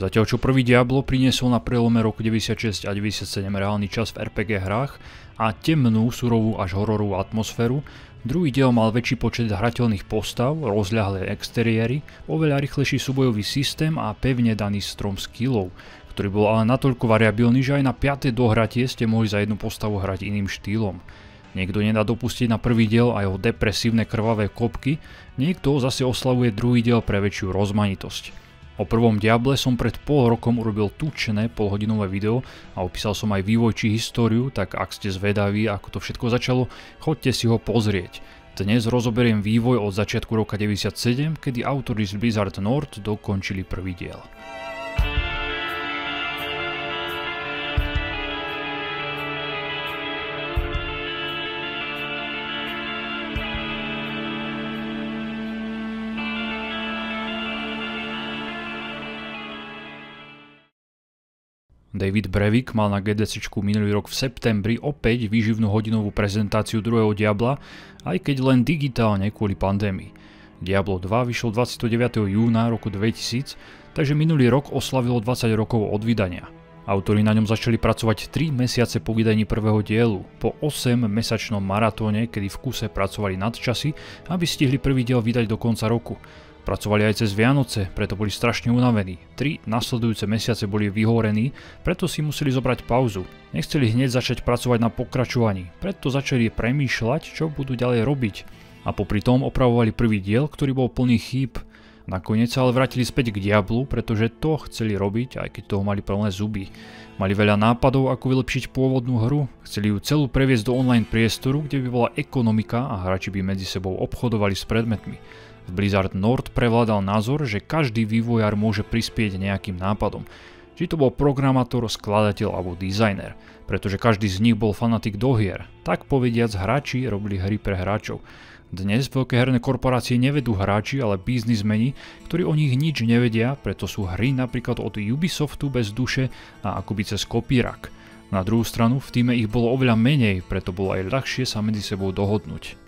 Zatiaľ čo prvý Diablo priniesol na prelome roku 96 a 97 reálny čas v RPG hrách a temnú, surovú až hororovú atmosféru, druhý diel mal väčší počet hrateľných postav, rozľahlé exteriéry, oveľa rýchlejší súbojový systém a pevne daný strom skillov, ktorý bol ale natoľko variabilný, že aj na 5. dohratie ste mohli za jednu postavu hrať iným štýlom. Niekto nedá dopustiť na prvý diel a jeho depresívne krvavé kopky, niekto zase oslavuje druhý diel pre väčšiu rozmanitosť. O prvom Diable som pred pol rokom urobil tučné polhodinové video a opísal som aj vývoj či históriu, tak ak ste zvedaví, ako to všetko začalo, choďte si ho pozrieť. Dnes rozoberiem vývoj od začiatku roka 97, kedy autori z Blizzard North dokončili prvý diel. David Brevik mal na GDCčku minulý rok v septembri opäť výživnú hodinovú prezentáciu druhého Diabla, aj keď len digitálne kvôli pandémii. Diablo 2 vyšlo 29. júna roku 2000, takže minulý rok oslavilo 20 rokov od vydania. Autori na ňom začali pracovať 3 mesiace po vydaní prvého dielu, po 8-mesačnom maratóne, kedy v kuse pracovali nadčasy, aby stihli prvý diel vydať do konca roku. Pracovali aj cez Vianoce, preto boli strašne unavení. 3 nasledujúce mesiace boli vyhorení, preto si museli zobrať pauzu. Nechceli hneď začať pracovať na pokračovaní, preto začali premýšľať, čo budú ďalej robiť. A popri tom opravovali prvý diel, ktorý bol plný chýb. Nakoniec sa ale vrátili späť k Diablu, pretože to chceli robiť, aj keď toho mali plné zuby. Mali veľa nápadov, ako vylepšiť pôvodnú hru, chceli ju celú previesť do online priestoru, kde by bola ekonomika a hráči by medzi sebou obchodovali s predmetmi. V Blizzard North prevládal názor, že každý vývojár môže prispieť nejakým nápadom. Či to bol programátor, skladateľ alebo dizajner, pretože každý z nich bol fanatik do hier. Tak povediac hráči robili hry pre hráčov. Dnes veľké herné korporácie nevedú hráči, ale biznismeni, ktorí o nich nič nevedia, preto sú hry napríklad od Ubisoftu bez duše a akoby cez kopírak. Na druhú stranu v týme ich bolo oveľa menej, preto bolo aj ľahšie sa medzi sebou dohodnúť.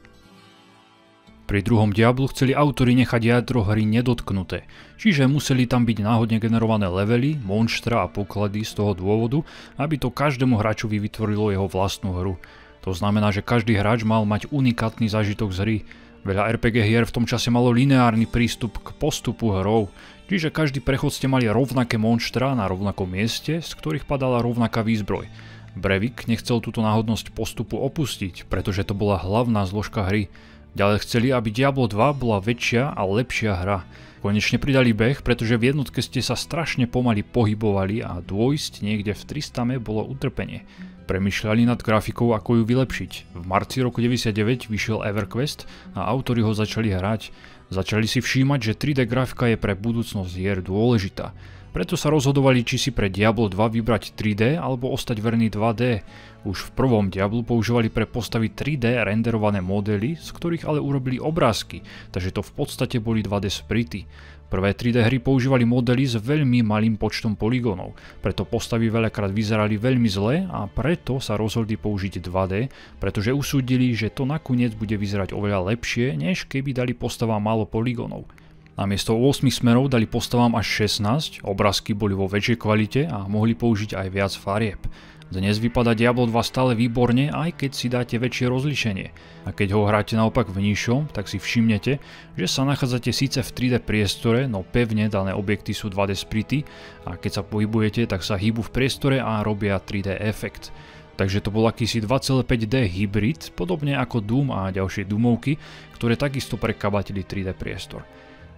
Pri druhom Diablu chceli autori nechať jadro hry nedotknuté, čiže museli tam byť náhodne generované levely, monštra a poklady z toho dôvodu, aby to každému hráčovi vytvorilo jeho vlastnú hru. To znamená, že každý hráč mal mať unikátny zážitok z hry. Veľa RPG hier v tom čase malo lineárny prístup k postupu hrou, čiže každý prechod ste mali rovnaké monštra na rovnakom mieste, z ktorých padala rovnaká výzbroj. Brevik nechcel túto náhodnosť postupu opustiť, pretože to bola hlavná zložka hry. Ďalej chceli, aby Diablo 2 bola väčšia a lepšia hra. Konečne pridali beh, pretože v jednotke ste sa strašne pomaly pohybovali a dôjsť niekde v 300 bolo utrpenie. Premýšľali nad grafikou, ako ju vylepšiť. V marci roku 99 vyšiel EverQuest a autori ho začali hrať. Začali si všímať, že 3D grafika je pre budúcnosť hier dôležitá. Preto sa rozhodovali, či si pre Diablo 2 vybrať 3D alebo ostať verný 2D. Už v prvom Diablu používali pre postavy 3D renderované modely, z ktorých ale urobili obrázky, takže to v podstate boli 2D sprity. Prvé 3D hry používali modely s veľmi malým počtom poligónov, preto postavy veľakrát vyzerali veľmi zle a preto sa rozhodli použiť 2D, pretože usúdili, že to nakoniec bude vyzerať oveľa lepšie, než keby dali postavám málo poligónov. Namiesto 8 smerov dali postavám až 16, obrázky boli vo väčšej kvalite a mohli použiť aj viac farieb. Dnes vypadá Diablo 2 stále výborne, aj keď si dáte väčšie rozlíšenie. A keď ho hráte naopak v nižšom, tak si všimnete, že sa nachádzate síce v 3D priestore, no pevne dané objekty sú 2D sprity a keď sa pohybujete, tak sa hýbu v priestore a robia 3D efekt. Takže to bol akýsi 2,5D hybrid, podobne ako Doom a ďalšie Doomovky, ktoré takisto prekabatili 3D priestor.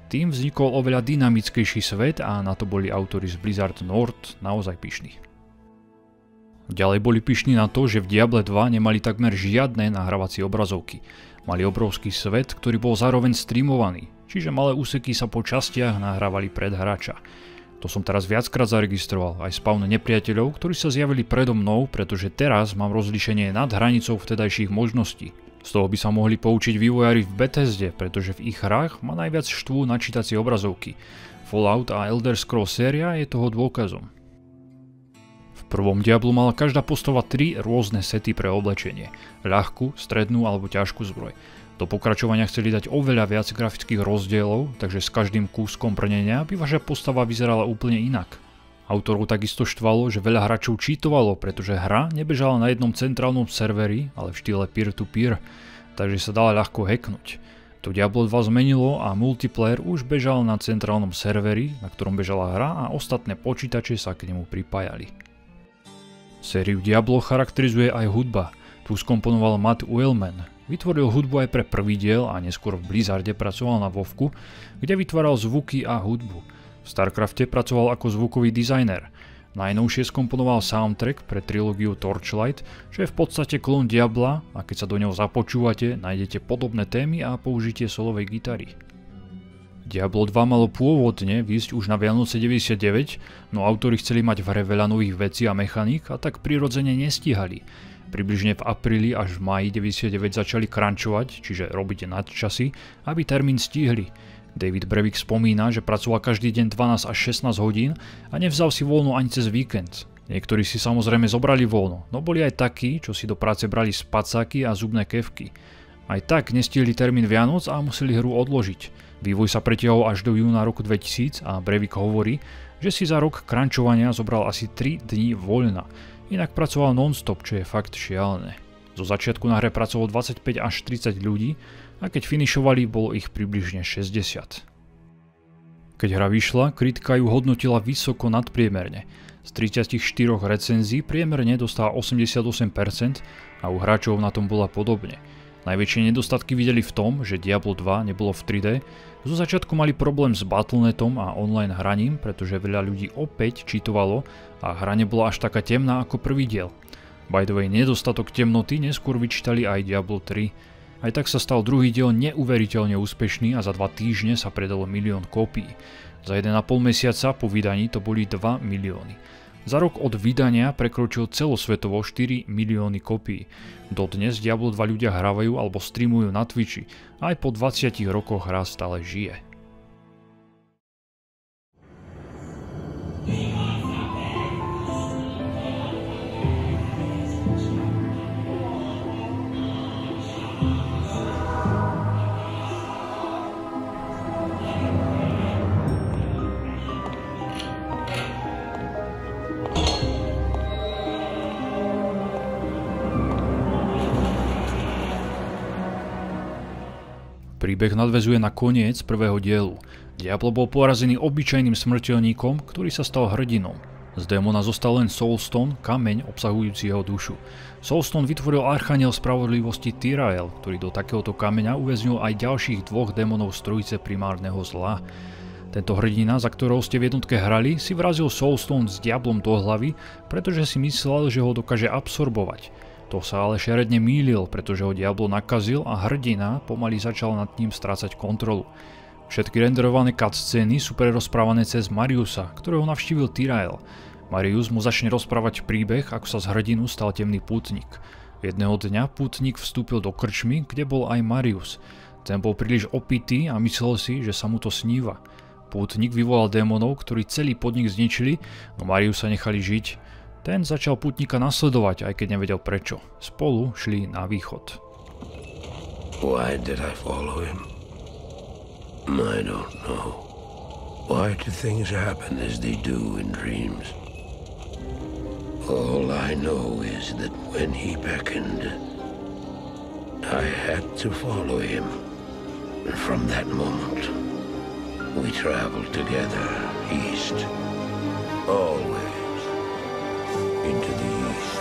Tým vznikol oveľa dynamickejší svet a na to boli autori z Blizzard North naozaj pyšní. Ďalej boli pyšní na to, že v Diable 2 nemali takmer žiadne nahrávacie obrazovky. Mali obrovský svet, ktorý bol zároveň streamovaný, čiže malé úseky sa po častiach nahrávali pred hráča. To som teraz viackrát zaregistroval, aj spawn nepriateľov, ktorí sa zjavili predo mnou, pretože teraz mám rozlíšenie nad hranicou vtedajších možností. Z toho by sa mohli poučiť vývojári v Bethesde, pretože v ich hrách ma najviac štvú načítacie obrazovky. Fallout a Elder Scrolls séria je toho dôkazom. V prvom Diablu mala každá postava 3 rôzne sety pre oblečenie. Ľahkú, strednú alebo ťažkú zbroj. Do pokračovania chceli dať oveľa viac grafických rozdielov, takže s každým kúskom brnenia by vaša postava vyzerala úplne inak. Autorov takisto štvalo, že veľa hráčov cheatovalo, pretože hra nebežala na jednom centrálnom serveri, ale v štýle peer-to-peer, takže sa dala ľahko hacknúť. To Diablo 2 zmenilo a multiplayer už bežal na centrálnom serveri, na ktorom bežala hra a ostatné počítače sa k nemu pripájali. Sériu Diablo charakterizuje aj hudba. Tu skomponoval Matt Uelmen. Vytvoril hudbu aj pre prvý diel a neskôr v Blizzarde pracoval na WoWku, kde vytváral zvuky a hudbu. V Starcrafte pracoval ako zvukový dizajner. Najnovšie skomponoval soundtrack pre trilógiu Torchlight, čo je v podstate klon Diabla a keď sa do neho započúvate, nájdete podobné témy a použitie solovej gitary. Diablo 2 malo pôvodne výjsť už na Vianoce 99, no autori chceli mať v hre veľa nových vecí a mechaník a tak prirodzene nestíhali. Približne v apríli až v máji 99 začali crunchovať, čiže robiť nadčasy, aby termín stihli. David Brevik spomína, že pracoval každý deň 12 až 16 hodín a nevzal si voľno ani cez víkend. Niektorí si samozrejme zobrali voľno, no boli aj takí, čo si do práce brali spacáky a zubné kefky. Aj tak nestihli termín Vianoc a museli hru odložiť. Vývoj sa pretiahol až do júna roku 2000 a Brevik hovorí, že si za rok crunchovania zobral asi 3 dní voľna. Inak pracoval non-stop, čo je fakt šialené. Zo začiatku na hre pracovalo 25 až 30 ľudí a keď finišovali, bolo ich približne 60. Keď hra vyšla, kritika ju hodnotila vysoko nadpriemerne. Z 34 recenzií priemerne dostala 88% a u hráčov na tom bola podobne. Najväčšie nedostatky videli v tom, že Diablo 2 nebolo v 3D, zo začiatku mali problém s Battle.netom a online hraním, pretože veľa ľudí opäť cheatovalo a hra nebola až taká temná ako prvý diel. By the way, nedostatok temnoty neskôr vyčítali aj Diablo 3. Aj tak sa stal druhý diel neuveriteľne úspešný a za 2 týždne sa predalo 1 000 000 kópií. Za 1,5 mesiaca po vydaní to boli 2 milióny. Za rok od vydania prekročil celosvetovo 4 milióny kópií. Dodnes Diablo 2 ľudia hrávajú alebo streamujú na Twitchi a aj po 20 rokoch hra stále žije. Príbeh nadväzuje na koniec prvého dielu. Diablo bol porazený obyčajným smrteľníkom, ktorý sa stal hrdinom. Z démona zostal len Soulstone, kameň obsahujúci jeho dušu. Soulstone vytvoril archaniel spravodlivosti Tyrael, ktorý do takéhoto kameňa uväznil aj ďalších 2 démonov z trojice primárneho zla. Tento hrdina, za ktorou ste v jednotke hrali, si vrazil Soulstone s Diablom do hlavy, pretože si myslel, že ho dokáže absorbovať. To sa ale šeredne mýlil, pretože ho Diablo nakazil a hrdina pomaly začal nad ním strácať kontrolu. Všetky renderované cutscény sú prerozprávané cez Mariusa, ktorého navštívil Tyrael. Marius mu začne rozprávať príbeh, ako sa z hrdinu stal temný pútnik. Jedného dňa pútnik vstúpil do krčmy, kde bol aj Marius. Ten bol príliš opitý a myslel si, že sa mu to sníva. Pútnik vyvolal démonov, ktorí celý podnik zničili, no Mariusa nechali žiť. Ten začal pútnika nasledovať, aj keď nevedel prečo. Spolu šli na východ. Why did I follow him? I don't know. Why do things happen as they do in dreams? All I know is that when he beckoned, I had to follow him. And from that moment, we traveled together east. Always. Into the east.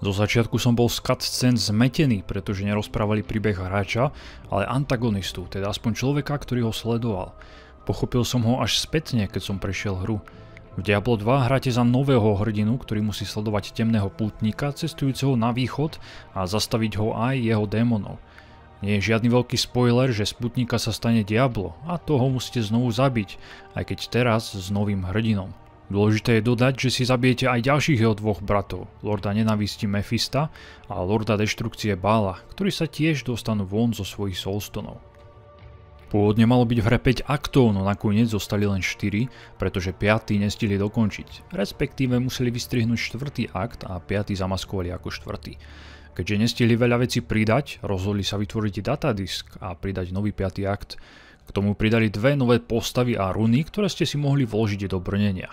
Zo začiatku som bol z cutscén zmetený, pretože nerozprávali príbeh hráča, ale antagonistu, teda aspoň človeka, ktorý ho sledoval. Pochopil som ho až spätne, keď som prešiel hru. V Diablo 2 hráte za nového hrdinu, ktorý musí sledovať temného pútnika cestujúceho na východ a zastaviť ho aj jeho démonov. Nie je žiadny veľký spoiler, že z pútnika sa stane Diablo a toho musíte znovu zabiť, aj keď teraz s novým hrdinom. Dôležité je dodať, že si zabijete aj ďalších jeho 2 bratov, Lorda nenávisti Mefista a Lorda deštrukcie Bála, ktorí sa tiež dostanú von zo svojich soulstonov. Pôvodne malo byť v hre 5 aktov, no nakoniec zostali len 4, pretože 5. nestihli dokončiť. Respektíve museli vystrihnúť 4. akt a 5. zamaskovali ako 4. Keďže nestihli veľa vecí pridať, rozhodli sa vytvoriť datadisk a pridať nový 5. akt. K tomu pridali 2 nové postavy a runy, ktoré ste si mohli vložiť do brnenia.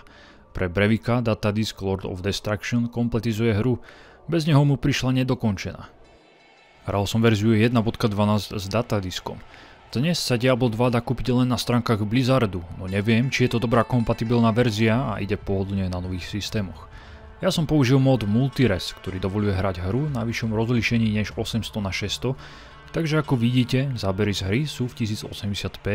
Pre Brevika datadisk Lord of Destruction kompletizuje hru, bez neho mu prišla nedokončená. Hral som verziu 1.12 s datadiskom. Dnes sa Diablo 2 dá kúpiť len na stránkach Blizzardu, no neviem, či je to dobrá kompatibilná verzia a ide pohodlne na nových systémoch. Ja som použil mod Multires, ktorý dovoľuje hrať hru na vyššom rozlíšení než 800x600, takže ako vidíte, zábery z hry sú v 1080p.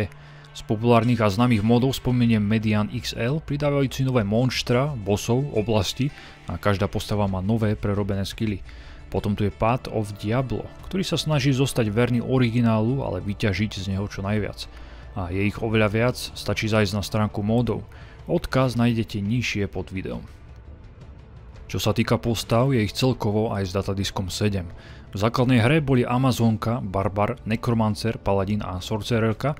Z populárnych a známych modov spomeniem Median XL, pridávajúci nové monštra, bossov, oblasti a každá postava má nové prerobené skilly. Potom tu je Path of Diablo, ktorý sa snaží zostať verný originálu, ale vyťažiť z neho čo najviac. A je ich oveľa viac, stačí zajsť na stránku módov. Odkaz nájdete nižšie pod videom. Čo sa týka postav, je ich celkovo aj s datadiskom 7. V základnej hre boli Amazonka, Barbar, Necromancer, Paladin a Sorcererka.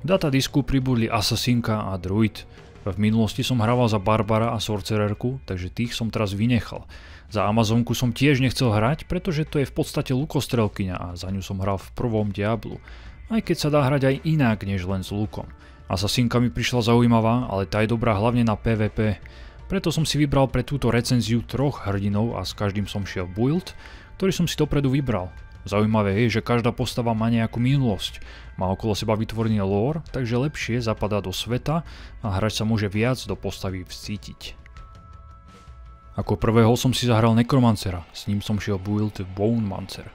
V datadisku pribudli Assassinka a Druid. V minulosti som hrával za Barbara a Sorcererku, takže tých som teraz vynechal. Za Amazonku som tiež nechcel hrať, pretože to je v podstate lukostrelkyňa a za ňu som hral v prvom Diablu. Aj keď sa dá hrať aj inak než len s lukom. Assassinka mi prišla zaujímavá, ale tá je dobrá hlavne na PvP. Preto som si vybral pre túto recenziu 3 hrdinov a s každým som šiel build, ktorý som si dopredu vybral. Zaujímavé je, že každá postava má nejakú minulosť, má okolo seba vytvorený lore, takže lepšie zapadá do sveta a hráč sa môže viac do postavy vcítiť. Ako prvého som si zahral Necromancera, s ním som šiel build Bonemancer.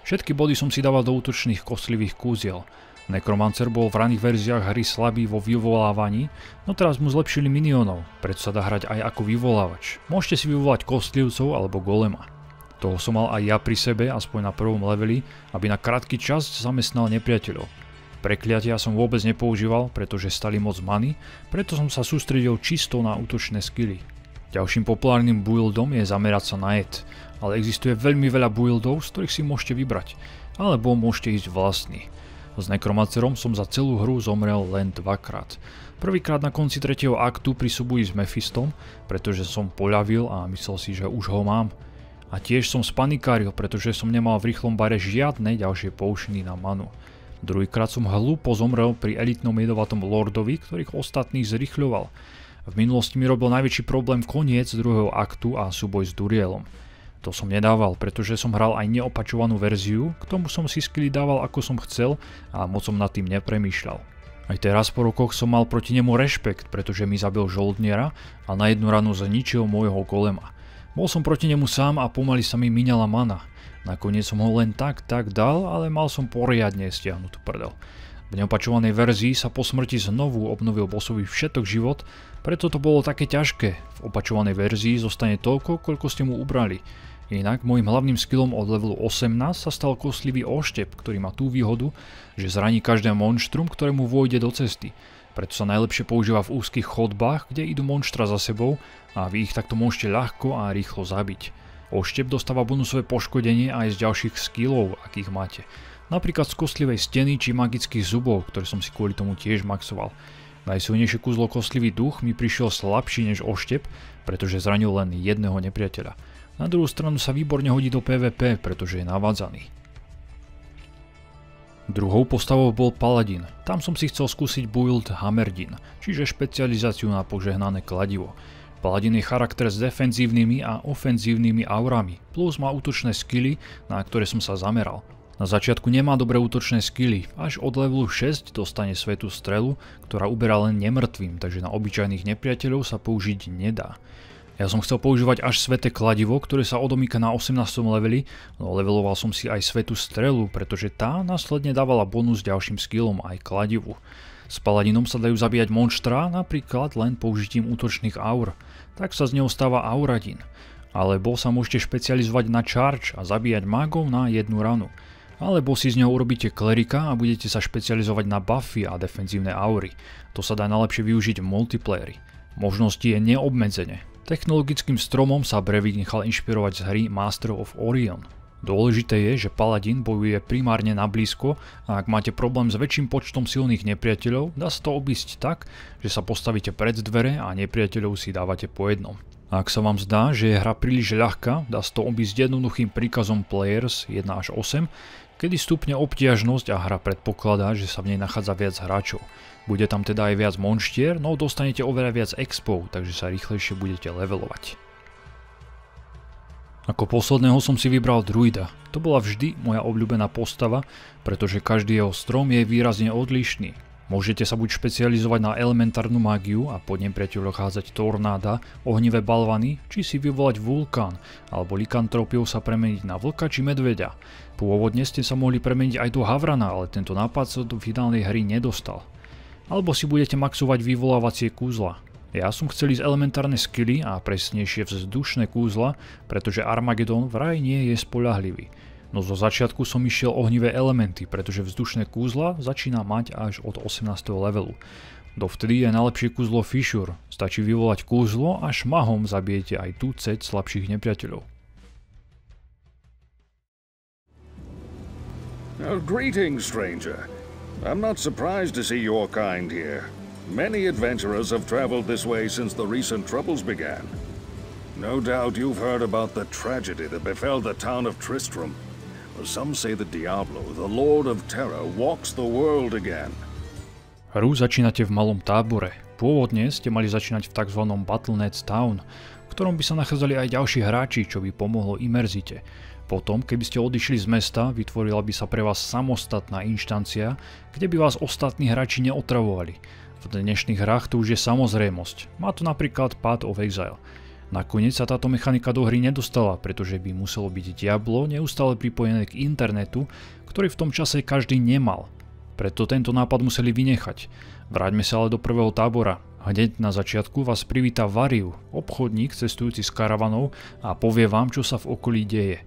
Všetky body som si dával do útočných kostlivých kúziel. Necromancer bol v raných verziách hry slabý vo vyvolávaní, no teraz mu zlepšili minionov, preto sa dá hrať aj ako vyvolávač. Môžete si vyvolať kostlivcov alebo golema. Toho som mal aj ja pri sebe, aspoň na prvom leveli, aby na krátky čas zamestnal nepriateľov. Prekliatia som vôbec nepoužíval, pretože stali moc many, preto som sa sústredil čisto na útočné skilly. Ďalším populárnym buildom je zamerať sa na jed, ale existuje veľmi veľa buildov, z ktorých si môžete vybrať, alebo môžete ísť vlastný. S Necromancerom som za celú hru zomrel len 2-krát. Prvýkrát na konci 3. aktu pri súboji s Mephistom, pretože som poľavil a myslel si, že už ho mám. A tiež som spanikáril, pretože som nemal v rýchlom bare žiadne ďalšie potiony na manu. Druhýkrát som hlúpo zomrel pri elitnom jedovatom lordovi, ktorých ostatných zrýchľoval. V minulosti mi robil najväčší problém koniec 2. aktu a súboj s Durielom. To som nedával, pretože som hral aj neopačovanú verziu, k tomu som si skilly dával ako som chcel a moc som nad tým nepremýšľal. Aj teraz po rokoch som mal proti nemu rešpekt, pretože mi zabil žoldniera a na jednu ranu zničil môjho golema. Bol som proti nemu sám a pomaly sa mi míňala mana. Nakoniec som ho len tak dal, ale mal som poriadne stiahnutú prdel. V neopačovanej verzii sa po smrti znovu obnovil bossovi všetok život, preto to bolo také ťažké. V opačovanej verzii zostane toľko, koľko ste mu ubrali. Inak môjim hlavným skillom od levelu 18 sa stal kostlivý oštep, ktorý má tú výhodu, že zraní každé monštrum, ktorému vôjde do cesty. Preto sa najlepšie používa v úzkých chodbách, kde idú monštra za sebou a vy ich takto môžete ľahko a rýchlo zabiť. Oštep dostáva bonusové poškodenie aj z ďalších skillov, akých máte. Napríklad z kostlivej steny či magických zubov, ktoré som si kvôli tomu tiež maxoval. Najsilnejšie kúzlo kostlivý duch mi prišiel slabší než oštep, pretože zranil len jedného nepriateľa. Na druhú stranu sa výborne hodí do PvP, pretože je navádzaný. Druhou postavou bol Paladin. Tam som si chcel skúsiť build Hammerdin, čiže špecializáciu na požehnané kladivo. Paladin je charakter s defenzívnymi a ofenzívnymi aurami, plus má útočné skilly, na ktoré som sa zameral. Na začiatku nemá dobré útočné skilly, až od levelu 6 dostane svätú strelu, ktorá uberá len nemrtvým, takže na obyčajných nepriateľov sa použiť nedá. Ja som chcel používať až sväté kladivo, ktoré sa odomýka na 18. leveli, no leveloval som si aj svätú strelu, pretože tá následne dávala bonus ďalším skillom aj kladivu. S Paladinom sa dajú zabíjať monštra napríklad len použitím útočných aur, tak sa z neho stáva Auradin. Alebo sa môžete špecializovať na charge a zabíjať magov na jednu ranu. Alebo si z neho urobíte klerika a budete sa špecializovať na buffy a defenzívne aury. To sa dá najlepšie využiť v multiplayeri. Možnosti je neobmedzene. Technologickým stromom sa Brevik nechal inšpirovať z hry Master of Orion. Dôležité je, že paladín bojuje primárne na blízko a ak máte problém s väčším počtom silných nepriateľov, dá sa to obísť tak, že sa postavíte pred dvere a nepriateľov si dávate po jednom. A ak sa vám zdá, že je hra príliš ľahká, dá sa to obísť jednoduchým príkazom Players 1 až 8, kedy stupne obtiažnosť a hra predpokladá, že sa v nej nachádza viac hráčov. Bude tam teda aj viac monštier, no dostanete oveľa viac expov, takže sa rýchlejšie budete levelovať. Ako posledného som si vybral druida. To bola vždy moja obľúbená postava, pretože každý jeho strom je výrazne odlišný. Môžete sa buď špecializovať na elementárnu mágiu a po nepriateľoch hádzať tornáda, ohnivé balvany, či si vyvolať vulkán, alebo likantrópiou sa premeniť na vlka či medveďa. Pôvodne ste sa mohli premeniť aj do havrana, ale tento nápad sa do finálnej hry nedostal. Alebo si budete maxovať vyvolávacie kúzla. Ja som chcel ísť elementárne skilly a presnejšie vzdušné kúzla, pretože Armageddon vraj nie je spoľahlivý. No zo začiatku som išiel ohnivé elementy, pretože vzdušné kúzla začína mať až od 18. levelu. Dovtedy je najlepšie kúzlo Fissure, stačí vyvolať kúzlo a šmahom zabijete aj tucet slabších nepriateľov. Greetings, stranger. I'm not surprised to see your kind here. Many adventurers have traveled this way since the recent troubles began. No doubt you've heard about the tragedy that befell the town of Tristram. Some say that Diablo, the Lord of Terror, walks the world again. Hru začínate v malom tábore. Pôvodne ste mali začínať v tzv. Battle.net Town, v ktorom by sa nachádzali aj ďalší hráči, čo by pomohlo imerzite. Potom, keby ste odišli z mesta, vytvorila by sa pre vás samostatná inštancia, kde by vás ostatní hráči neotravovali. V dnešných hrách to už je samozrejmosť. Má to napríklad Path of Exile. Nakoniec sa táto mechanika do hry nedostala, pretože by muselo byť Diablo neustále pripojené k internetu, ktorý v tom čase každý nemal. Preto tento nápad museli vynechať. Vráťme sa ale do prvého tábora. Hneď na začiatku vás privíta Variu, obchodník cestujúci s karavanou a povie vám, čo sa v okolí deje.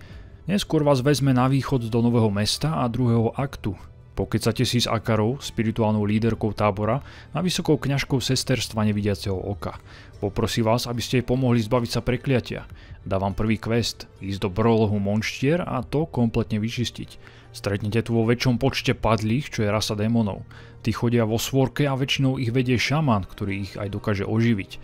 Neskôr vás vezme na východ do nového mesta a druhého aktu. Pokecate si s Akarou, spirituálnou líderkou tábora, a vysokou kňažkou sesterstva nevidiaceho oka. Poprosí vás, aby ste jej pomohli zbaviť sa prekliatia. Dá vám prvý quest, ísť do brolohu monštier a to kompletne vyčistiť. Stretnete tu vo väčšom počte padlých, čo je rasa démonov. Tí chodia vo svorke a väčšinou ich vedie šaman, ktorý ich aj dokáže oživiť.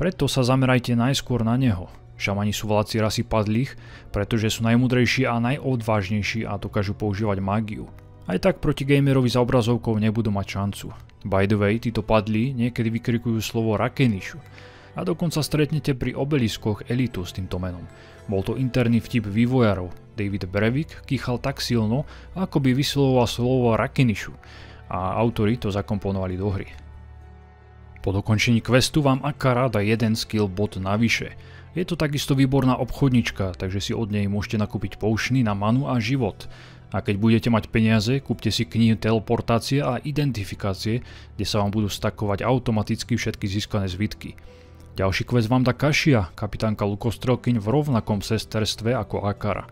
Preto sa zamerajte najskôr na neho. Šamani sú vládci rasy padlých, pretože sú najmudrejší a najodvážnejší a dokážu používať mágiu. Aj tak proti gamerovi za obrazovkou nebudú mať šancu. By the way, títo padlí niekedy vykrikujú slovo Rakenishu. A dokonca stretnete pri obeliskoch elitu s týmto menom. Bol to interný vtip vývojárov. David Brevik kýchal tak silno, ako by vyslovoval slovo Rakenishu. A autori to zakomponovali do hry. Po dokončení questu vám Akara dá jeden skill bod navyše. Je to takisto výborná obchodnička, takže si od nej môžete nakúpiť potiony na manu a život. A keď budete mať peniaze, kúpte si knihy teleportácie a identifikácie, kde sa vám budú stakovať automaticky všetky získané zvitky. Ďalší quest vám dá Kašia, kapitánka lukostrelkyň v rovnakom sesterstve ako Akara.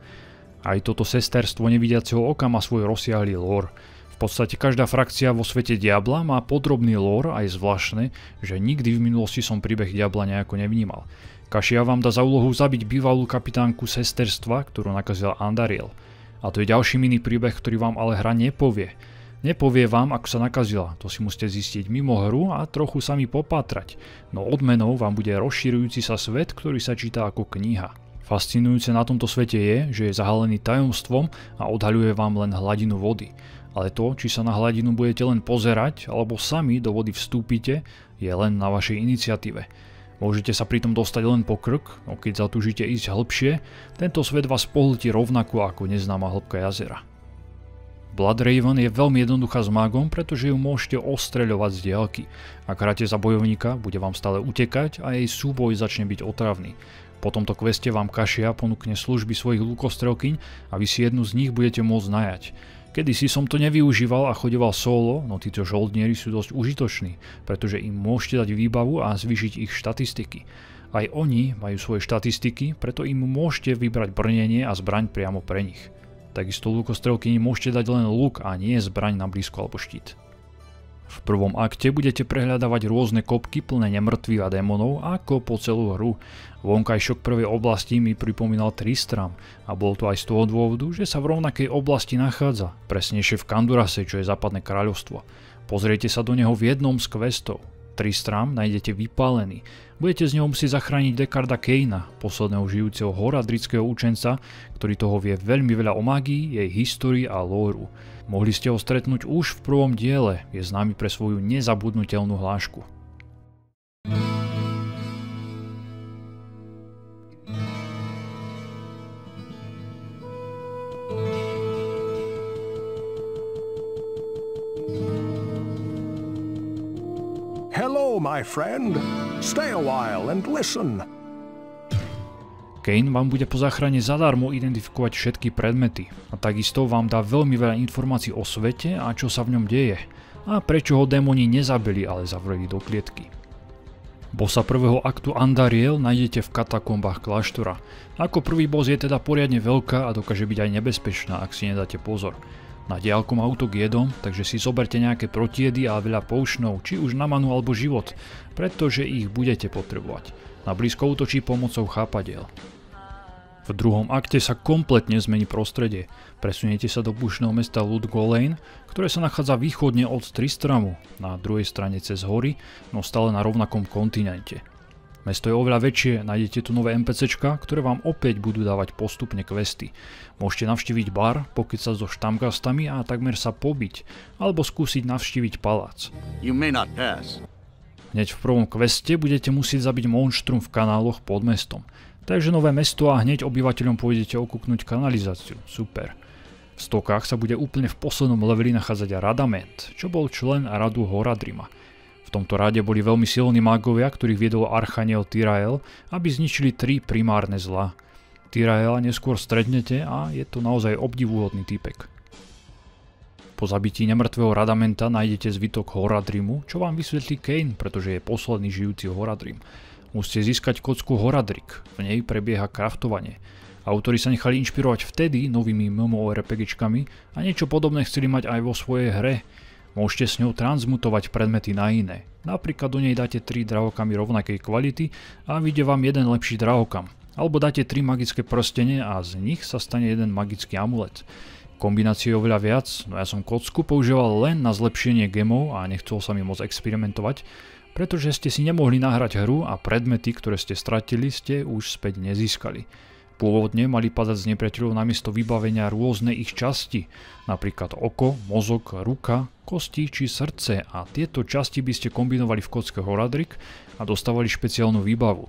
Aj toto sesterstvo nevidiaceho oka má svoj rozsiahlý lore. V podstate každá frakcia vo svete Diabla má podrobný lore aj zvláštne, že nikdy v minulosti som príbeh Diabla nejako nevnímal. Kašia vám dá za úlohu zabiť bývalú kapitánku sesterstva, ktorú nakazil Andariel. A to je ďalší mini príbeh, ktorý vám ale hra nepovie. Nepovie vám, ako sa nakazila, to si musíte zistiť mimo hru a trochu sami popátrať. No odmenou vám bude rozširujúci sa svet, ktorý sa číta ako kniha. Fascinujúce na tomto svete je, že je zahalený tajomstvom a odhaľuje vám len hladinu vody. Ale to, či sa na hladinu budete len pozerať, alebo sami do vody vstúpite, je len na vašej iniciatíve. Môžete sa pritom dostať len po krk, no keď zatúžite ísť hĺbšie, tento svet vás pohltí rovnako ako neznáma hĺbka jazera. Bloodraven je veľmi jednoduchá s mágom, pretože ju môžete ostreľovať z diaľky. Ak hráte za bojovníka, bude vám stále utekať a jej súboj začne byť otravný. Po tomto queste vám Kašia ponúkne služby svojich lukostrelkyň a vy si jednu z nich budete môcť najať. Kedysi som to nevyužíval a chodeval solo, no títo žoldnieri sú dosť užitoční, pretože im môžete dať výbavu a zvýšiť ich štatistiky. Aj oni majú svoje štatistiky, preto im môžete vybrať brnenie a zbraň priamo pre nich. Takisto lukostrelkyni môžete dať len luk a nie zbraň na blízko alebo štít. V prvom akte budete prehľadávať rôzne kopky plné nemrtvých a démonov ako po celú hru. Vonkajšok prvej oblasti mi pripomínal Tristram a bol to aj z toho dôvodu, že sa v rovnakej oblasti nachádza, presnejšie v Kandurase, čo je západné kráľovstvo. Pozriete sa do neho v jednom z questov. Tristram nájdete vypálený. Budete z neho musieť zachrániť Deckharda Kaina, posledného žijúceho horadrického učenca, ktorý toho vie veľmi veľa o mágii, jej histórii a lóru. Mohli ste ho stretnúť už v prvom diele, je známy pre svoju nezabudnutelnú hlášku. Hello, my friend. Stay a while and listen. Kain vám bude po záchrane zadarmo identifikovať všetky predmety a takisto vám dá veľmi veľa informácií o svete a čo sa v ňom deje a prečo ho démoni nezabili, ale zavreli do klietky. Bossa prvého aktu Andariel nájdete v katakombách kláštora. Ako prvý boss je teda poriadne veľká a dokáže byť aj nebezpečná, ak si nedáte pozor. Na diaľku má útok jedom, takže si zoberte nejaké protiedy a veľa poučnov, či už na manu alebo život, pretože ich budete potrebovať. Na blízko útočí pomocou chápadiel. V druhom akte sa kompletne zmení prostredie. Presuniete sa do bušného mesta Ludgolain, ktoré sa nachádza východne od Tristramu, na druhej strane cez hory, no stále na rovnakom kontinente. Mesto je oveľa väčšie, nájdete tu nové NPCčka, ktoré vám opäť budú dávať postupne questy. Môžete navštíviť bar, pokryť sa so štamgastami a takmer sa pobiť, alebo skúsiť navštíviť palác. Hneď v prvom queste budete musieť zabiť monštrum v kanáloch pod mestom. Takže nové mesto a hneď obyvateľom pôjdete okúknuť kanalizáciu. Super. V stokách sa bude úplne v poslednom leveli nachádzať Radament, čo bol člen radu Horadrima. V tomto rade boli veľmi silní mágovia, ktorých viedol archaniel Tyrael, aby zničili 3 primárne zlá. Tyraela neskôr stretnete a je to naozaj obdivuhodný týpek. Po zabití nemrtvého Radamenta nájdete zvytok Horadrimu, čo vám vysvetlí Kain, pretože je posledný žijúci Horadrim. Musíte získať kocku Horadrik, v nej prebieha kraftovanie. Autori sa nechali inšpirovať vtedy novými MMORPGčkami a niečo podobné chceli mať aj vo svojej hre. Môžete s ňou transmutovať predmety na iné. Napríklad do nej dáte 3 drahokamy rovnakej kvality a vyjde vám jeden lepší drahokam. Alebo dáte 3 magické prstene a z nich sa stane jeden magický amulet. Kombinácií je oveľa viac, no ja som kocku používal len na zlepšenie gemov a nechcel sa mi moc experimentovať, pretože ste si nemohli nahrať hru a predmety, ktoré ste stratili, ste už späť nezískali. Pôvodne mali padať z nepriateľov namiesto vybavenia rôzne ich časti, napríklad oko, mozog, ruka, kosti či srdce a tieto časti by ste kombinovali v kocke Horadrik a dostávali špeciálnu výbavu.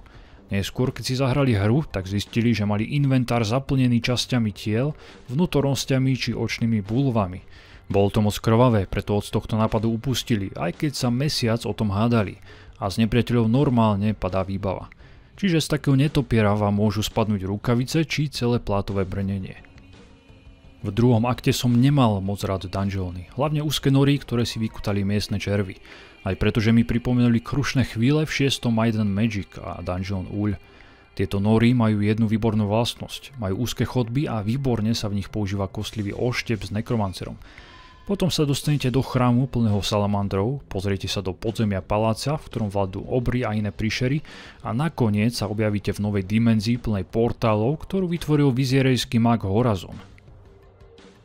Neskôr, keď si zahrali hru, tak zistili, že mali inventár zaplnený časťami tiel, vnútornostiami či očnými bulvami. Bolo to moc krvavé, preto od tohto nápadu upustili, aj keď sa mesiac o tom hádali a z nepriateľov normálne padá výbava. Čiže z takého netopiera vám môžu spadnúť rukavice či celé plátové brnenie. V druhom akte som nemal moc rád dungeony, hlavne úzke nory, ktoré si vykutali miestne červy. Aj pretože mi pripomenuli krušné chvíle v 6. Might and Magic a Dungeon Uľ. Tieto nory majú jednu výbornú vlastnosť, majú úzke chodby a výborne sa v nich používa kostlivý oštep s nekromancerom. Potom sa dostanete do chrámu plného salamandrov, pozriete sa do podzemia paláca, v ktorom vládnu obry a iné príšery a nakoniec sa objavíte v novej dimenzii plnej portálov, ktorú vytvoril vizierejský mag Horazon.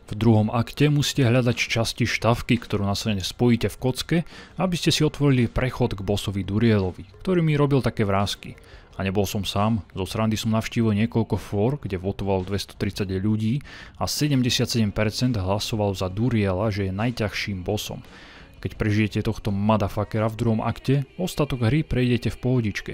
V druhom akte musíte hľadať časti štavky, ktorú následne spojíte v kocke, aby ste si otvorili prechod k bossovi Durielovi, ktorý mi robil také vrásky. A nebol som sám, zo srandy som navštívil niekoľko fór, kde votovalo 230 ľudí a 77% hlasoval za Duriela, že je najťažším bossom. Keď prežijete tohto motherfuckera v druhom akte, ostatok hry prejdete v pohodičke.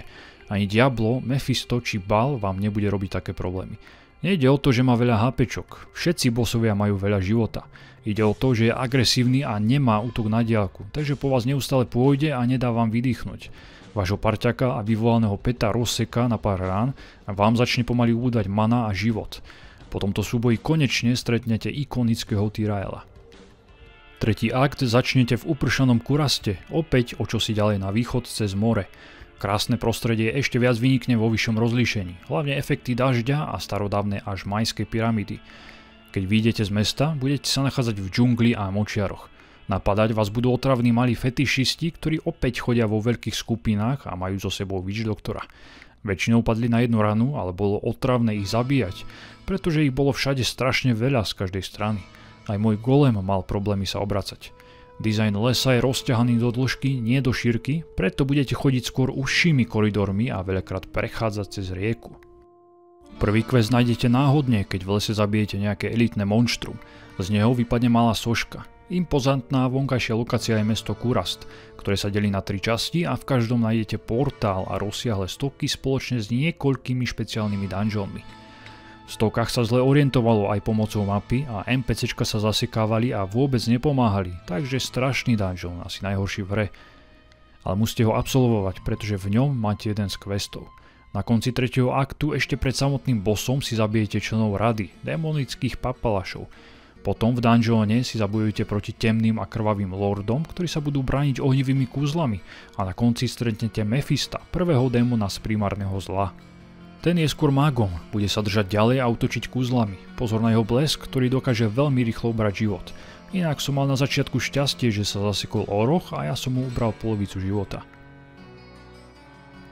Ani Diablo, Mephisto či Baal vám nebude robiť také problémy. Nejde o to, že má veľa HPčok, všetci bossovia majú veľa života. Ide o to, že je agresívny a nemá útok na diaľku, takže po vás neustále pôjde a nedá vám vydýchnuť. Vášho parťaka a vyvolaného peta rozseká na pár rán a vám začne pomaly ubúdať mana a život. Po tomto súboji konečne stretnete ikonického Tyraela. Tretí akt začnete v upršanom Kuraste, opäť o čosi ďalej na východ cez more. Krásne prostredie ešte viac vynikne vo vyššom rozlíšení, hlavne efekty dažďa a starodávne až majské pyramídy. Keď vyjdete z mesta, budete sa nachádzať v džungli a močiaroch. Napadať vás budú otravní malí fetišisti, ktorí opäť chodia vo veľkých skupinách a majú so sebou witch doktora. Väčšinou padli na jednu ranu, ale bolo otravné ich zabíjať, pretože ich bolo všade strašne veľa z každej strany. Aj môj golem mal problémy sa obracať. Dizajn lesa je rozťahaný do dĺžky, nie do šírky, preto budete chodiť skôr užšími koridormi a veľakrát prechádzať cez rieku. Prvý quest nájdete náhodne, keď v lese zabijete nejaké elitné monštrum. Z neho vypadne malá soška. Impozantná vonkajšia lokácia je mesto Kurast, ktoré sa delí na 3 časti a v každom nájdete portál a rozsiahle stopky spoločne s niekoľkými špeciálnymi dungeonmi. V stovkách sa zle orientovalo aj pomocou mapy a NPCčka sa zasekávali a vôbec nepomáhali, takže strašný dungeon, asi najhorší v hre. Ale musíte ho absolvovať, pretože v ňom máte jeden z questov. Na konci 3. aktu ešte pred samotným bossom si zabijete členov rady, démonických papalašov. Potom v dungeone si zabojujete proti temným a krvavým lordom, ktorí sa budú brániť ohnivými kúzlami a na konci stretnete Mephista, prvého démona z primárneho zla. Ten je skôr mágom, bude sa držať ďalej a útočiť kúzlami. Pozor na jeho blesk, ktorý dokáže veľmi rýchlo ubrať život. Inak som mal na začiatku šťastie, že sa zasekol o roh a ja som mu ubral polovicu života.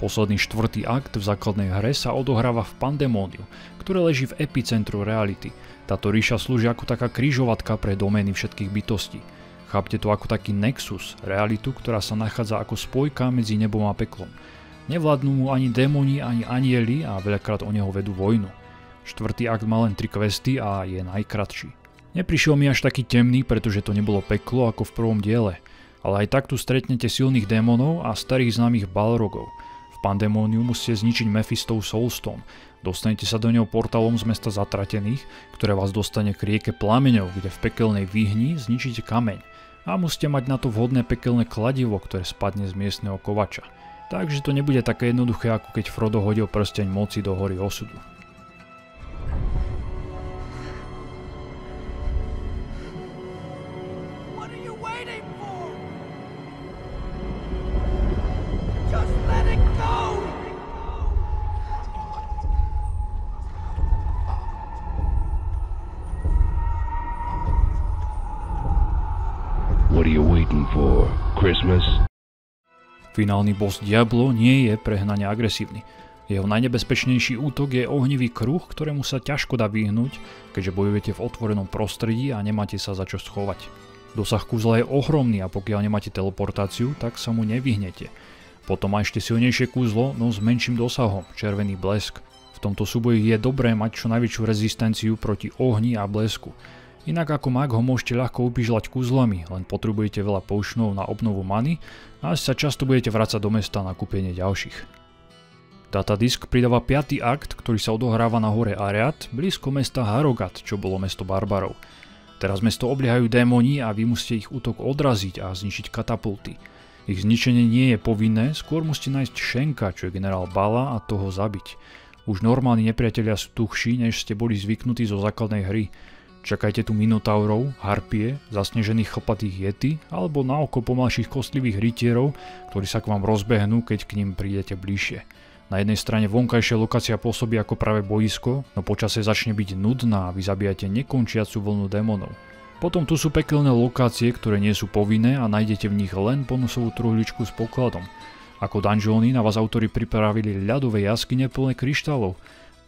Posledný 4. akt v základnej hre sa odohráva v Pandemóniu, ktoré leží v epicentru reality. Táto ríša slúži ako taká križovatka pre domény všetkých bytostí. Chápte to ako taký nexus, realitu, ktorá sa nachádza ako spojka medzi nebom a peklom. Nevládnu mu ani démoni, ani anjeli a veľakrát o neho vedú vojnu. 4. akt má len 3 questy a je najkratší. Neprišiel mi až taký temný, pretože to nebolo peklo ako v prvom diele, ale aj tak tu stretnete silných démonov a starých známych balrogov. V Pandemóniu musíte zničiť Mephistov Soulstone. Dostanete sa do neho portálom z mesta Zatratených, ktoré vás dostane k rieke plameňov, kde v pekelnej výhni zničíte kameň. A musíte mať na to vhodné pekelné kladivo, ktoré spadne z miestneho kovača. Takže to nebude také jednoduché, ako keď Frodo hodil prsteň moci do hory osudu. What are you waiting for? Christmas? Finálny boss Diablo nie je prehnane agresívny. Jeho najnebezpečnejší útok je ohnivý kruh, ktorému sa ťažko dá vyhnúť, keďže bojujete v otvorenom prostredí a nemáte sa za čo schovať. Dosah kúzla je ohromný a pokiaľ nemáte teleportáciu, tak sa mu nevyhnete. Potom má ešte silnejšie kúzlo, no s menším dosahom, červený blesk. V tomto súboji je dobré mať čo najväčšiu rezistenciu proti ohni a blesku. Inak ako mag ho môžete ľahko upižľať kúzlami, len potrebujete veľa potionov na obnovu many a sa často budete vrácať do mesta na kúpenie ďalších. Datadisk pridáva 5. akt, ktorý sa odohráva na hore Ariat, blízko mesta Harrogat, čo bolo mesto barbarov. Teraz mesto obliehajú démoni a vy musíte ich útok odraziť a zničiť katapulty. Ich zničenie nie je povinné, skôr musíte nájsť Shenka, čo je generál Bala, a toho zabiť. Už normálni nepriatelia sú tuhší, než ste boli zvyknutí zo základnej hry. Čakajte tu minotaurov, harpie, zasnežených chlpatých yeti alebo na oko pomalších kostlivých rytierov, ktorí sa k vám rozbehnú, keď k ním prídete bližšie. Na jednej strane vonkajšia lokácia pôsobí ako práve boisko, no počasie začne byť nudná a vy zabíjate nekončiacu vlnu démonov. Potom tu sú pekelné lokácie, ktoré nie sú povinné a nájdete v nich len bonusovú truhličku s pokladom. Ako dungeony na vás autori pripravili ľadové jaskyne plné kryštálov.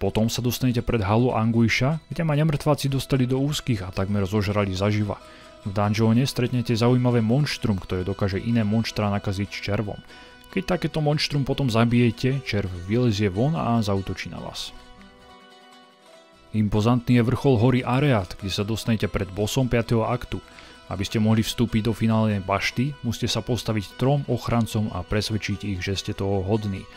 Potom sa dostanete pred halu Anguisha, kde ma nemrtváci dostali do úzkých a takmer zožrali zaživa. V dungeone stretnete zaujímavé monštrum, ktoré dokáže iné monštra nakaziť červom. Keď takéto monštrum potom zabijete, červ vylezie von a zaútočí na vás. Impozantný je vrchol hory Ariat, kde sa dostanete pred bossom 5. aktu. Aby ste mohli vstúpiť do finálnej bašty, musíte sa postaviť 3 ochrancom a presvedčiť ich, že ste toho hodní.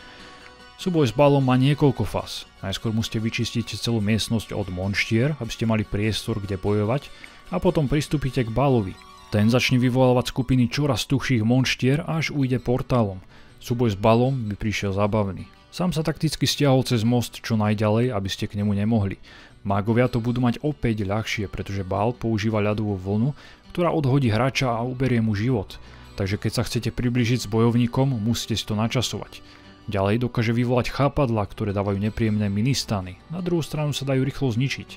Súboj s Balom má niekoľko fáz. Najskôr musíte vyčistiť celú miestnosť od monštier, aby ste mali priestor, kde bojovať, a potom pristúpite k Balovi. Ten začne vyvolávať skupiny čoraz tuhších monštier, až ujde portálom. Súboj s Balom by prišiel zábavný. Sám sa takticky stiahol cez most čo najďalej, aby ste k nemu nemohli. Mágovia to budú mať opäť ľahšie, pretože Bal používa ľadovú vlnu, ktorá odhodí hráča a uberie mu život. Takže keď sa chcete priblížiť s bojovníkom, musíte si to načasovať. Ďalej dokáže vyvolať chápadlá, ktoré dávajú nepríjemné ministany, na druhú stranu sa dajú rýchlo zničiť.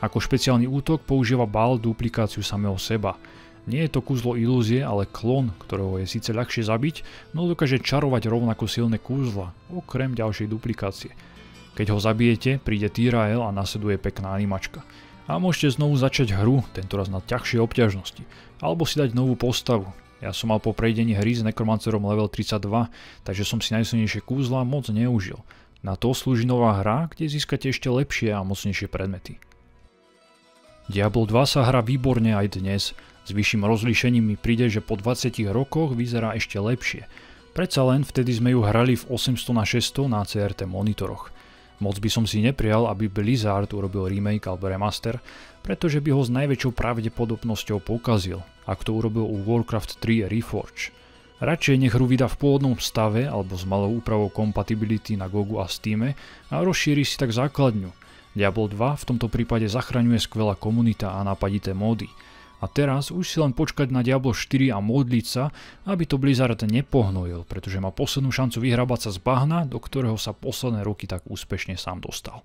Ako špeciálny útok používa Bal duplikáciu samého seba. Nie je to kúzlo ilúzie, ale klon, ktorého je síce ľahšie zabiť, no dokáže čarovať rovnako silné kúzla, okrem ďalšej duplikácie. Keď ho zabijete, príde Tyrael a nasleduje pekná animačka. A môžete znovu začať hru, tentoraz na ťažšej obťažnosti, alebo si dať novú postavu. Ja som mal po prejdení hry s Necromancerom level 32, takže som si najsilnejšie kúzla moc neužil. Na to slúži nová hra, kde získate ešte lepšie a mocnejšie predmety. Diablo 2 sa hrá výborne aj dnes. S vyšším rozlíšením mi príde, že po 20 rokoch vyzerá ešte lepšie. Predsa len vtedy sme ju hrali v 800x600 na CRT monitoroch. Moc by som si neprial, aby Blizzard urobil remake alebo remaster, pretože by ho s najväčšou pravdepodobnosťou pokazil, ako to urobil u Warcraft 3 Reforged. Radšej nech hru vydá v pôvodnom stave alebo s malou úpravou compatibility na GOGu a Steame a rozšíri si tak základňu. Diablo 2 v tomto prípade zachraňuje skvelá komunita a napadité módy. A teraz už si len počkať na Diablo 4 a modliť sa, aby to Blizzard nepohnojil, pretože má poslednú šancu vyhrabať sa z bahna, do ktorého sa posledné roky tak úspešne sám dostal.